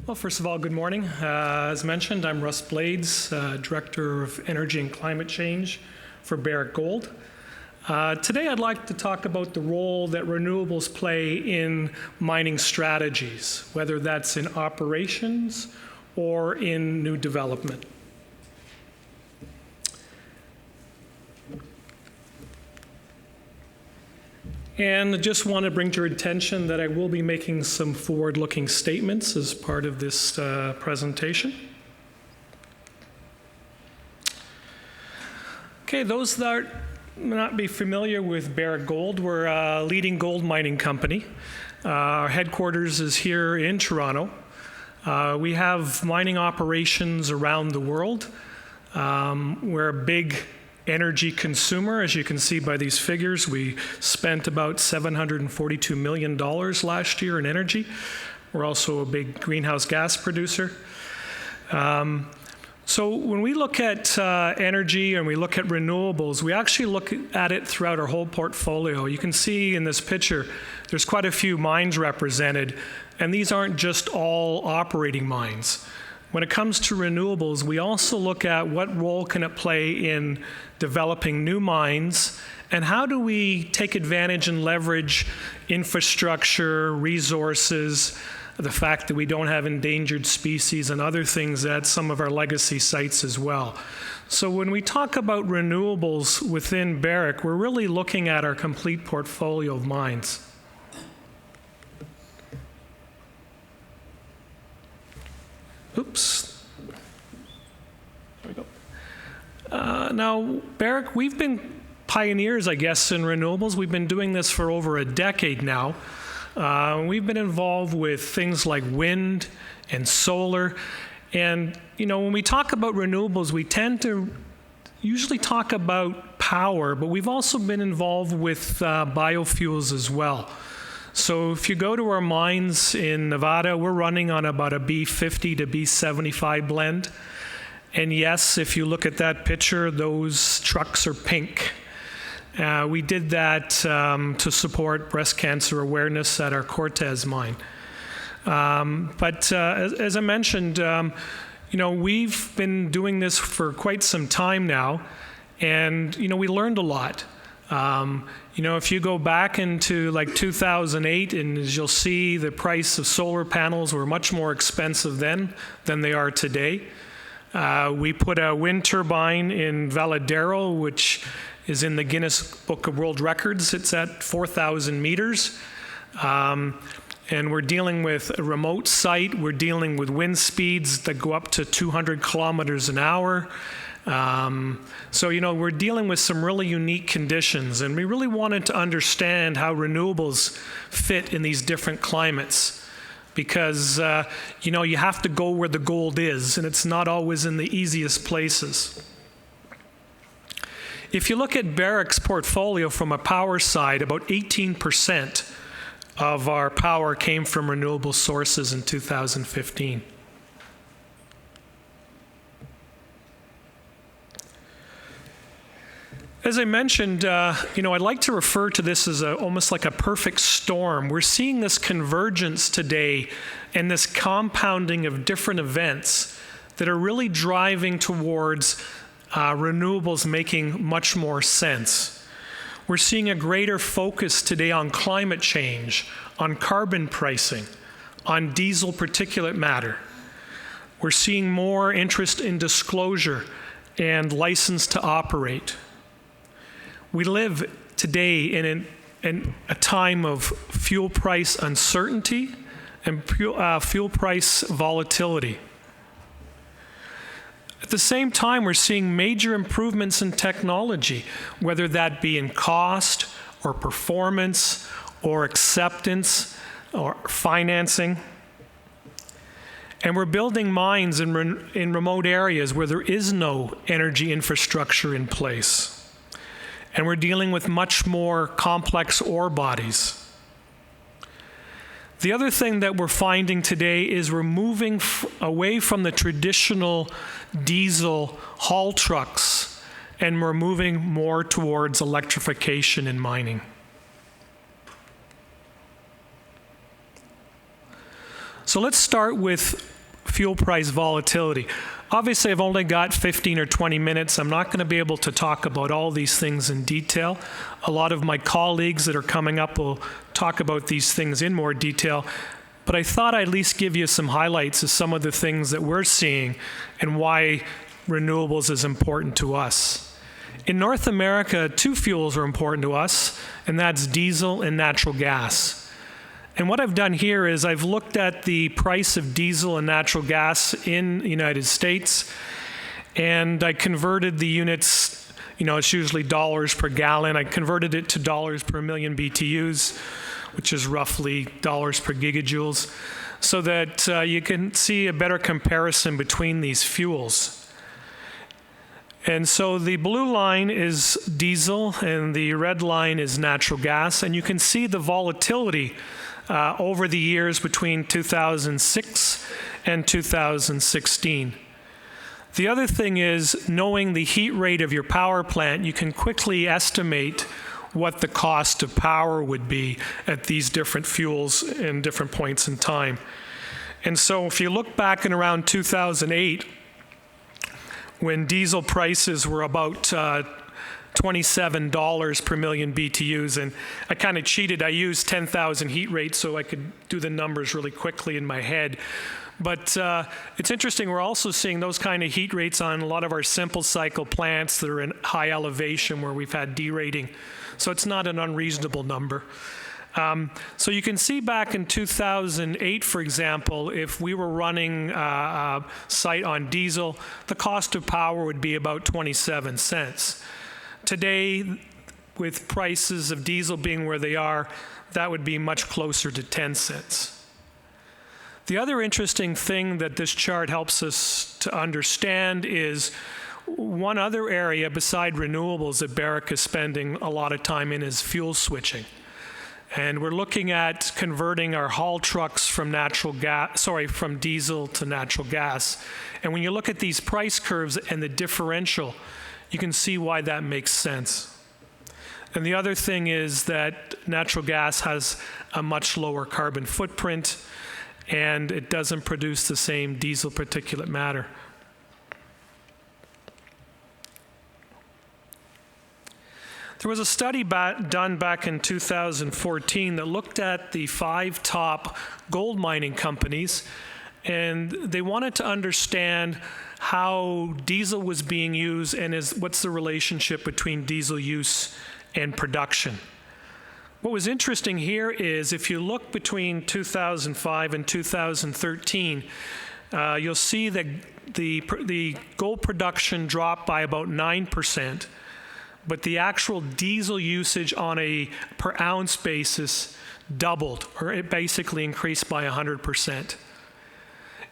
Well, first of all, good morning. As mentioned, I'm Russ Blades, Director of Energy and Climate Change for Barrick Gold. Today I'd like to talk about the role that renewables play in mining strategies, whether that's in operations or in new development. And I just want to bring to your attention that I will be making some forward-looking statements as part of this presentation. Okay, those that may not be familiar with Barrick Gold, we're a leading gold mining company. Our headquarters is here in Toronto. We have mining operations around the world. We're a big energy consumer, as you can see by these figures. We spent about $742 million last year in energy. We're also a big greenhouse gas producer. So when we look at energy and we look at renewables, we actually look at it throughout our whole portfolio. You can see in this picture, there's quite a few mines represented, and these aren't just all operating mines. When it comes to renewables, we also look at what role can it play in developing new mines, and how do we take advantage and leverage infrastructure, resources, the fact that we don't have endangered species and other things at some of our legacy sites as well. So when we talk about renewables within Barrick, we're really looking at our complete portfolio of mines. Oops. There we go. Now, Barrick, we've been pioneers, I guess, in renewables. We've been doing this for over a decade now. We've been involved with things like wind and solar. And, you know, when we talk about renewables, we tend to usually talk about power, but we've also been involved with biofuels as well. So if you go to our mines in Nevada, we're running on about a B50 to B75 blend. And yes, if you look at that picture, those trucks are pink. We did that to support breast cancer awareness at our Cortez mine. But as I mentioned, you know, we've been doing this for quite some time now, and you know, we learned a lot. You know, if you go back into like 2008, and as you'll see, the price of solar panels were much more expensive then than they are today. We put a wind turbine in Valadero, which is in the Guinness Book of World Records. It's at 4,000 meters. And we're dealing with a remote site. We're dealing with wind speeds that go up to 200 kilometers an hour. So, you know, we're dealing with some really unique conditions, and we really wanted to understand how renewables fit in these different climates, because, you know, you have to go where the gold is, and it's not always in the easiest places. If you look at Barrick's portfolio from a power side, about 18% of our power came from renewable sources in 2015. As I mentioned, you know, I'd like to refer to this as almost like a perfect storm. We're seeing this convergence today and this compounding of different events that are really driving towards renewables making much more sense. We're seeing a greater focus today on climate change, on carbon pricing, on diesel particulate matter. We're seeing more interest in disclosure and license to operate. We live today in a time of fuel price uncertainty and fuel price volatility. At the same time, we're seeing major improvements in technology, whether that be in cost or performance or acceptance or financing. And we're building mines in remote areas where there is no energy infrastructure in place. And we're dealing with much more complex ore bodies. The other thing that we're finding today is we're moving away from the traditional diesel haul trucks, and we're moving more towards electrification in mining. So let's start with fuel price volatility. Obviously, I've only got 15 or 20 minutes. I'm not going to be able to talk about all these things in detail. A lot of my colleagues that are coming up will talk about these things in more detail. But I thought I'd at least give you some highlights of some of the things that we're seeing and why renewables is important to us. In North America, two fuels are important to us, and that's diesel and natural gas. And what I've done here is I've looked at the price of diesel and natural gas in the United States, and I converted the units, it's usually dollars per gallon. I converted it to dollars per million BTUs, which is roughly dollars per gigajoules, so that you can see a better comparison between these fuels. And so the blue line is diesel, and the red line is natural gas, and you can see the volatility over the years between 2006 and 2016. The other thing is, knowing the heat rate of your power plant, you can quickly estimate what the cost of power would be at these different fuels in different points in time. And so if you look back in around 2008, when diesel prices were about $27 per million BTUs, and I kind of cheated. I used 10,000 heat rate so I could do the numbers really quickly in my head. But it's interesting, we're also seeing those kind of heat rates on a lot of our simple cycle plants that are in high elevation where we've had derating. So it's not an unreasonable number. So you can see back in 2008, for example, if we were running a site on diesel, the cost of power would be about 27 cents. Today, with prices of diesel being where they are, that would be much closer to 10 cents. The other interesting thing that this chart helps us to understand is one other area beside renewables that Barrick is spending a lot of time in is fuel switching. And we're looking at converting our haul trucks from from diesel to natural gas. And when you look at these price curves and the differential, you can see why that makes sense. And the other thing is that natural gas has a much lower carbon footprint, and it doesn't produce the same diesel particulate matter. There was a study done back in 2014 that looked at the 5 top gold mining companies, and they wanted to understand how diesel was being used and what's the relationship between diesel use and production. What was interesting here is if you look between 2005 and 2013, you'll see that the gold production dropped by about 9%, but the actual diesel usage on a per ounce basis doubled, or it basically increased by 100%.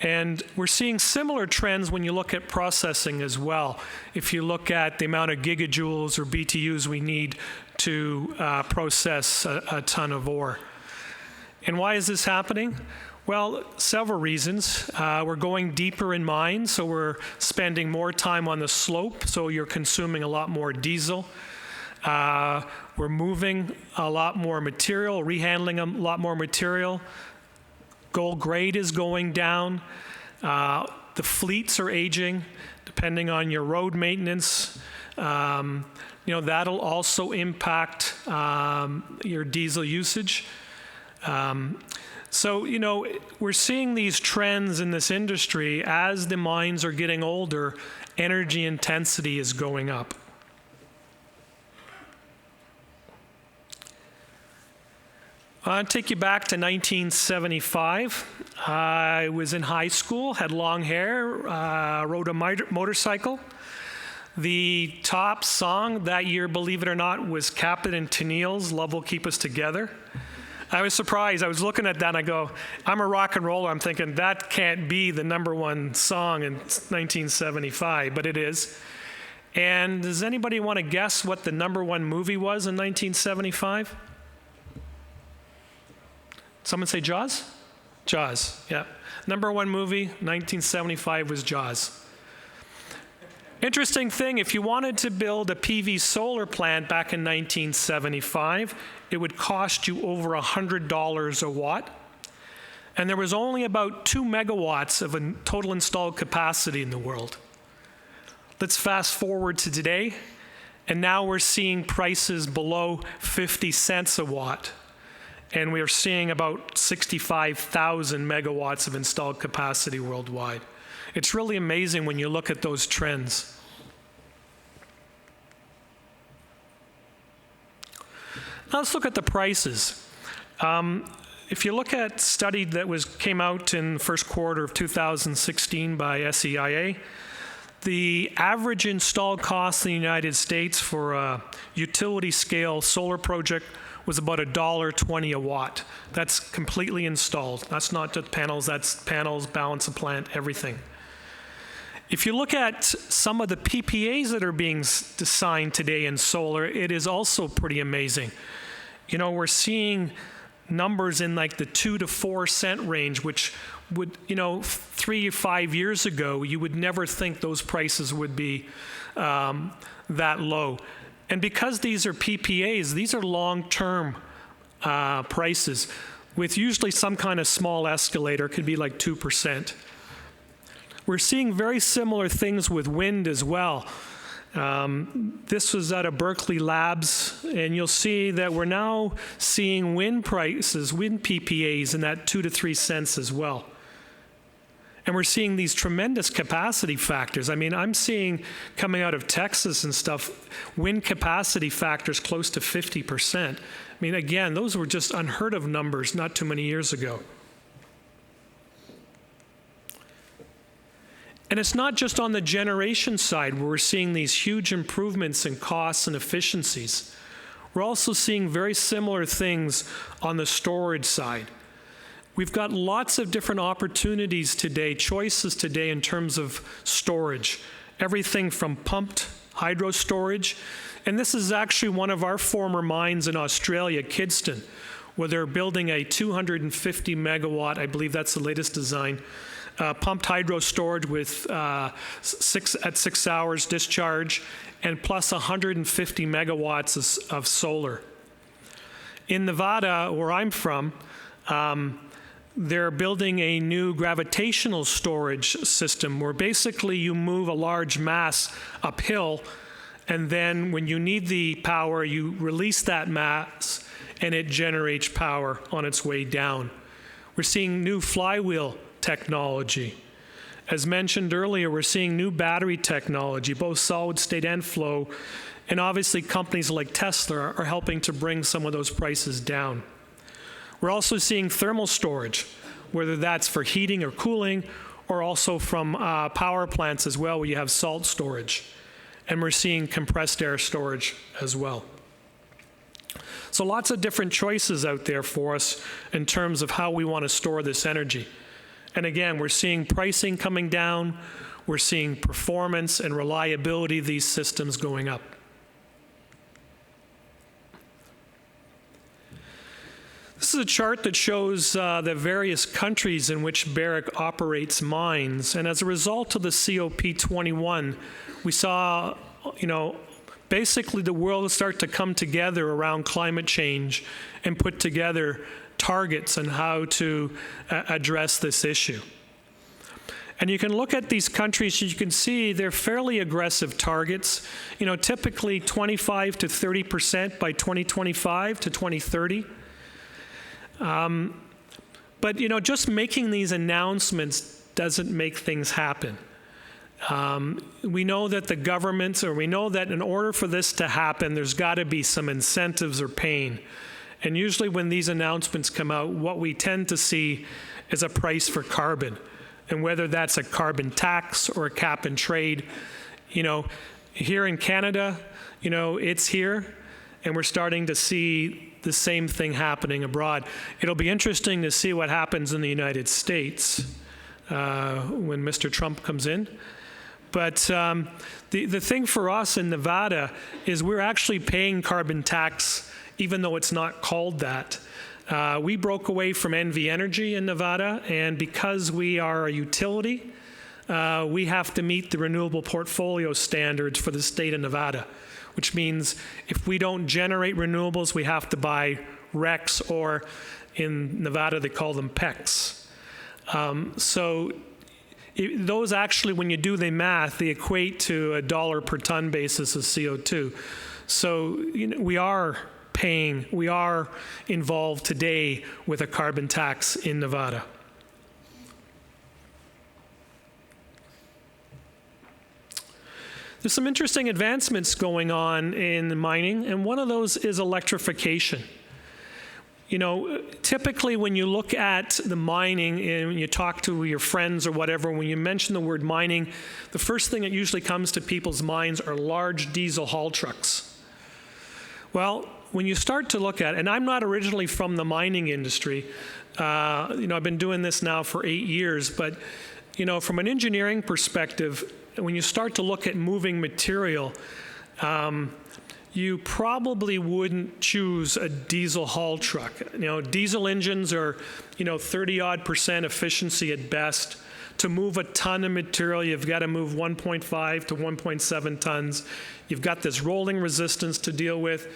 And we're seeing similar trends when you look at processing as well. If you look at the amount of gigajoules or BTUs we need to process a ton of ore. And why is this happening? Well, several reasons. We're going deeper in mines, so we're spending more time on the slope, so you're consuming a lot more diesel. We're moving a lot more material, rehandling a lot more material. Gold grade is going down. The fleets are aging, depending on your road maintenance. That'll also impact your diesel usage. So, we're seeing these trends in this industry. As the mines are getting older, energy intensity is going up. I'll take you back to 1975. I was in high school, had long hair, rode a motorcycle. The top song that year, believe it or not, was Captain and Tennille's Love Will Keep Us Together. I was surprised. I was looking at that and I go, I'm a rock and roller. I'm thinking that can't be the #1 song in 1975, but it is. And does anybody want to guess what the #1 movie was in 1975? Someone say Jaws? Jaws, yeah. #1 movie, 1975 was Jaws. Interesting thing, if you wanted to build a PV solar plant back in 1975, it would cost you over $100 a watt. And there was only about 2 megawatts of a total installed capacity in the world. Let's fast forward to today, and now we're seeing prices below 50 cents a watt. And we are seeing about 65,000 megawatts of installed capacity worldwide. It's really amazing when you look at those trends. Now let's look at the prices. If you look at a study that came out in the first quarter of 2016 by SEIA, the average installed cost in the United States for a utility scale solar project was about $1.20 a watt. That's completely installed. That's not just panels, that's panels, balance of plant, everything. If you look at some of the PPAs that are being signed today in solar, it is also pretty amazing. You know, we're seeing numbers in like the 2 to 4 cent range, which would, 3 or 5 years ago, you would never think those prices would be that low. And because these are PPAs, these are long-term prices with usually some kind of small escalator, could be like 2%. We're seeing very similar things with wind as well. This was out of Berkeley Labs, and you'll see that we're now seeing wind prices, wind PPAs in that 2 to 3 cents as well. And we're seeing these tremendous capacity factors. I mean, I'm seeing coming out of Texas and stuff, wind capacity factors close to 50%. I mean, again, those were just unheard of numbers not too many years ago. And it's not just on the generation side where we're seeing these huge improvements in costs and efficiencies. We're also seeing very similar things on the storage side. We've got lots of different opportunities today, choices today in terms of storage. Everything from pumped hydro storage, and this is actually one of our former mines in Australia, Kidston, where they're building a 250 megawatt, I believe that's the latest design, pumped hydro storage with 6 hours discharge, and plus 150 megawatts of solar. In Nevada, where I'm from, they're building a new gravitational storage system where basically you move a large mass uphill, and then when you need the power, you release that mass and it generates power on its way down. We're seeing new flywheel technology. As mentioned earlier, we're seeing new battery technology, both solid state and flow, and obviously companies like Tesla are helping to bring some of those prices down. We're also seeing thermal storage, whether that's for heating or cooling, or also from power plants as well, where you have salt storage. And we're seeing compressed air storage as well. So lots of different choices out there for us in terms of how we want to store this energy. And again, we're seeing pricing coming down, we're seeing performance and reliability of these systems going up. This is a chart that shows the various countries in which Barrick operates mines. And as a result of the COP21, we saw, basically the world start to come together around climate change and put together targets on how to address this issue. And you can look at these countries, you can see they're fairly aggressive targets, typically 25 to 30% by 2025 to 2030. But just making these announcements doesn't make things happen. We know that the governments, or we know that in order for this to happen, there's got to be some incentives or pain. And usually when these announcements come out, what we tend to see is a price for carbon. And whether that's a carbon tax or a cap and trade, here in Canada, it's here, and we're starting to see the same thing happening abroad. It'll be interesting to see what happens in the United States when Mr. Trump comes in. But the thing for us in Nevada is we're actually paying carbon tax even though it's not called that. We broke away from NV Energy in Nevada, and because we are a utility, we have to meet the renewable portfolio standards for the state of Nevada, which means if we don't generate renewables, we have to buy RECs, or in Nevada they call them PECs. Those actually, when you do the math, they equate to $1 per ton basis of CO2. So we are involved today with a carbon tax in Nevada. There's some interesting advancements going on in mining, and one of those is electrification. Typically when you look at the mining and you talk to your friends or whatever, when you mention the word mining, the first thing that usually comes to people's minds are large diesel haul trucks. Well, when you start to look at, and I'm not originally from the mining industry, I've been doing this now for 8 years, but from an engineering perspective, when you start to look at moving material, you probably wouldn't choose a diesel haul truck. Diesel engines are, 30-odd% efficiency at best. To move a ton of material, you've got to move 1.5 to 1.7 tons. You've got this rolling resistance to deal with.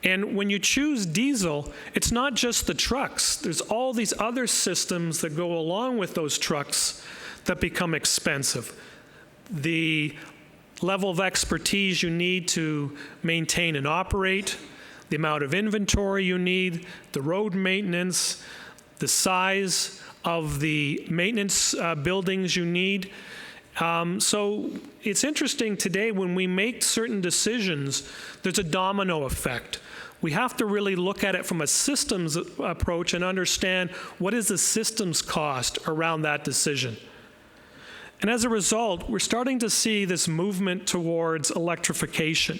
And when you choose diesel, it's not just the trucks. There's all these other systems that go along with those trucks that become expensive. The level of expertise you need to maintain and operate, the amount of inventory you need, the road maintenance, the size of the maintenance buildings you need. So it's interesting today when we make certain decisions, there's a domino effect. We have to really look at it from a systems approach and understand what is the systems cost around that decision. And as a result, we're starting to see this movement towards electrification.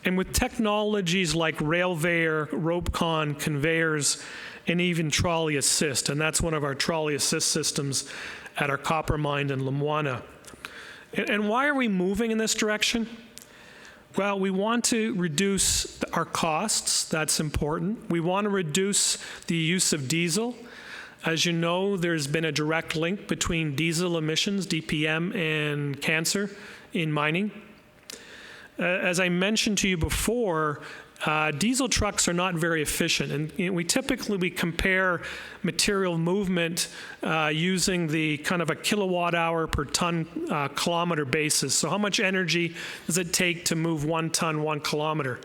And with technologies like Railveyor, RopeCon, conveyors, and even trolley assist, and that's one of our trolley assist systems at our copper mine in Lumwana. And why are we moving in this direction? Well, we want to reduce our costs. That's important. We want to reduce the use of diesel. As you know, there's been a direct link between diesel emissions, DPM, and cancer in mining. As I mentioned to you before, diesel trucks are not very efficient. And we typically compare material movement using the kind of a kilowatt hour per ton kilometer basis. So how much energy does it take to move 1 ton, 1 kilometer?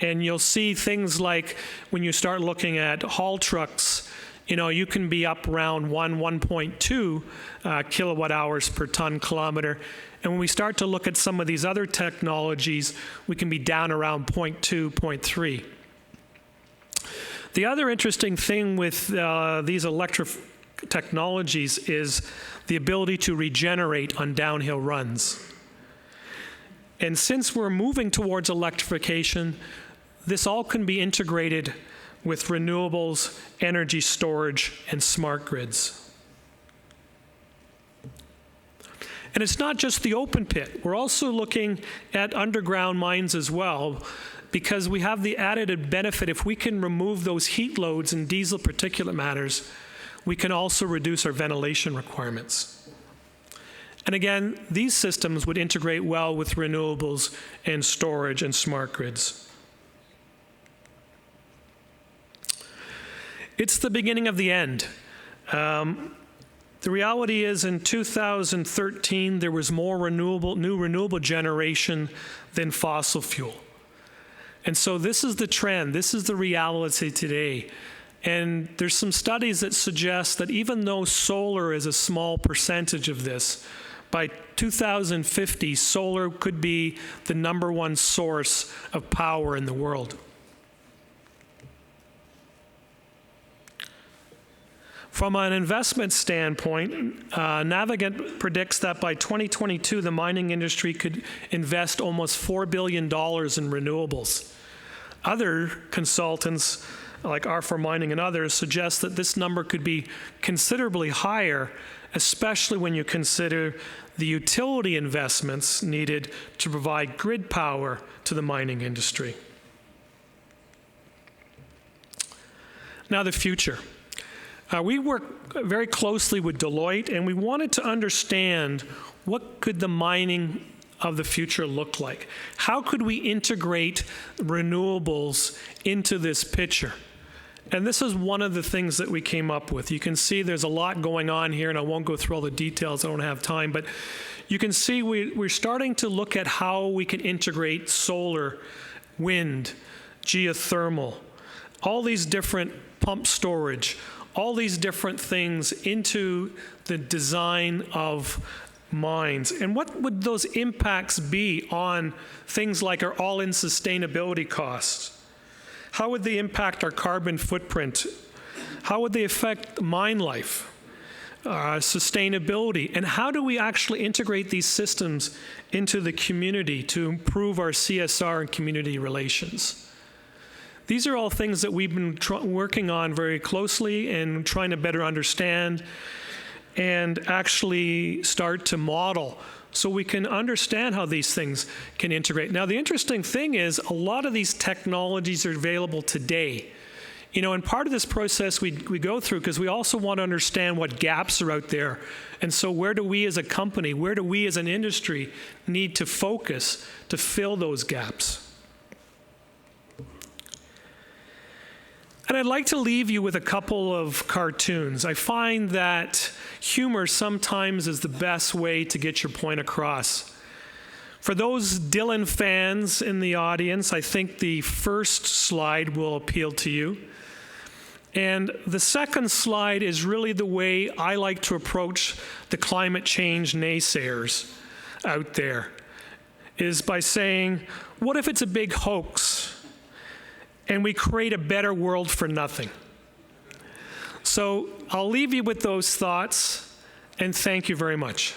And you'll see things like when you start looking at haul trucks, you can be up around 1.2 kilowatt hours per ton kilometer. And when we start to look at some of these other technologies, we can be down around 0.2, 0.3. The other interesting thing with these electric technologies is the ability to regenerate on downhill runs. And since we're moving towards electrification, this all can be integrated with renewables, energy storage, and smart grids. And it's not just the open pit. We're also looking at underground mines as well, because we have the added benefit, if we can remove those heat loads and diesel particulate matters, we can also reduce our ventilation requirements. And again, these systems would integrate well with renewables and storage and smart grids. It's the beginning of the end. The reality is in 2013, there was more new renewable generation than fossil fuel. And so this is the trend. This is the reality today. And there's some studies that suggest that even though solar is a small percentage of this, by 2050, solar could be the #1 source of power in the world. From an investment standpoint, Navigant predicts that by 2022, the mining industry could invest almost $4 billion in renewables. Other consultants, like R4 Mining and others, suggest that this number could be considerably higher, especially when you consider the utility investments needed to provide grid power to the mining industry. Now, the future. We work very closely with Deloitte, and we wanted to understand what could the mining of the future look like? How could we integrate renewables into this picture? And this is one of the things that we came up with. You can see there's a lot going on here, and I won't go through all the details, I don't have time, but you can see we're starting to look at how we can integrate solar, wind, geothermal, all these different pump storage, all these different things into the design of mines. And what would those impacts be on things like our all-in sustainability costs? How would they impact our carbon footprint? How would they affect mine life, sustainability? And how do we actually integrate these systems into the community to improve our CSR and community relations? These are all things that we've been working on very closely and trying to better understand and actually start to model so we can understand how these things can integrate. Now, the interesting thing is a lot of these technologies are available today. You know, and part of this process we go through because we also want to understand what gaps are out there. And so where do we as a company, where do we as an industry need to focus to fill those gaps? And I'd like to leave you with a couple of cartoons. I find that humor sometimes is the best way to get your point across. For those Dylan fans in the audience, I think the first slide will appeal to you. And the second slide is really the way I like to approach the climate change naysayers out there, is by saying, what if it's a big hoax and we create a better world for nothing? So I'll leave you with those thoughts, and thank you very much.